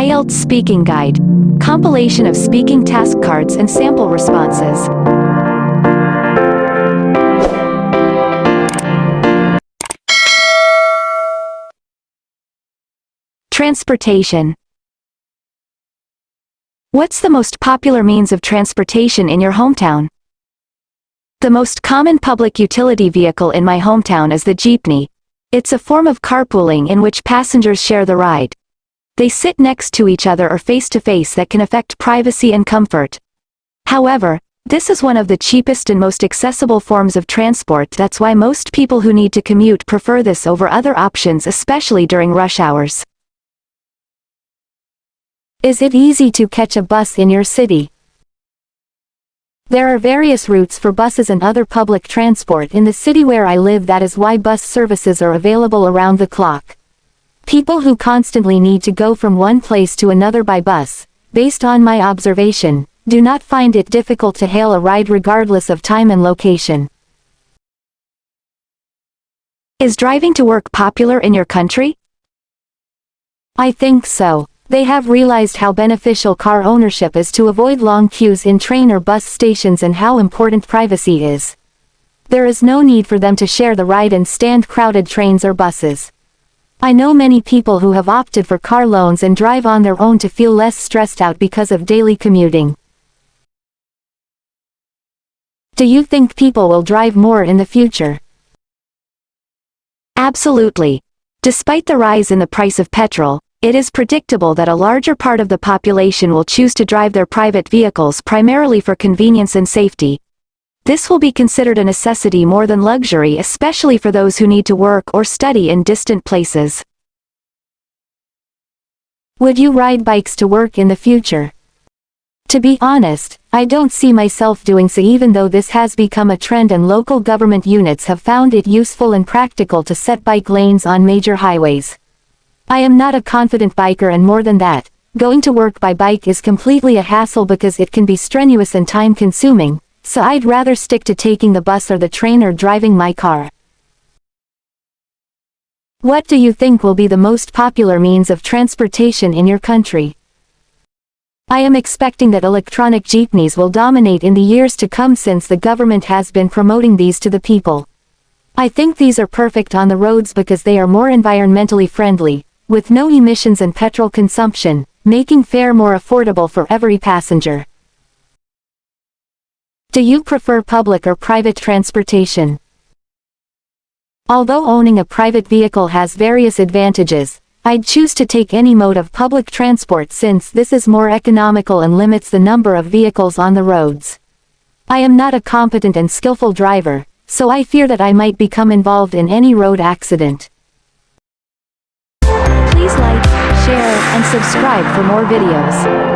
IELTS Speaking Guide. Compilation of speaking task cards and sample responses. Transportation. What's the most popular means of transportation in your hometown? The most common public utility vehicle in my hometown is the jeepney. It's a form of carpooling in which passengers share the ride. They sit next to each other or face to face that can affect privacy and comfort. However, this is one of the cheapest and most accessible forms of transport. That's why most people who need to commute prefer this over other options, especially during rush hours. Is it easy to catch a bus in your city? There are various routes for buses and other public transport in the city where I live. That is why bus services are available around the clock. People who constantly need to go from one place to another by bus, based on my observation, do not find it difficult to hail a ride regardless of time and location. Is driving to work popular in your country? I think so. They have realized how beneficial car ownership is to avoid long queues in train or bus stations and how important privacy is. There is no need for them to share the ride and stand crowded trains or buses. I know many people who have opted for car loans and drive on their own to feel less stressed out because of daily commuting. Do you think people will drive more in the future? Absolutely. Despite the rise in the price of petrol, it is predictable that a larger part of the population will choose to drive their private vehicles primarily for convenience and safety. This will be considered a necessity more than luxury, especially for those who need to work or study in distant places. Would you ride bikes to work in the future? To be honest, I don't see myself doing so, even though this has become a trend and local government units have found it useful and practical to set bike lanes on major highways. I am not a confident biker, and more than that, going to work by bike is completely a hassle because it can be strenuous and time-consuming, so I'd rather stick to taking the bus or the train or driving my car. What do you think will be the most popular means of transportation in your country? I am expecting that electronic jeepneys will dominate in the years to come since the government has been promoting these to the people. I think these are perfect on the roads because they are more environmentally friendly, with no emissions and petrol consumption, making fare more affordable for every passenger. Do you prefer public or private transportation? Although owning a private vehicle has various advantages, I'd choose to take any mode of public transport since this is more economical and limits the number of vehicles on the roads. I am not a competent and skillful driver, so I fear that I might become involved in any road accident. Please like, share, and subscribe for more videos.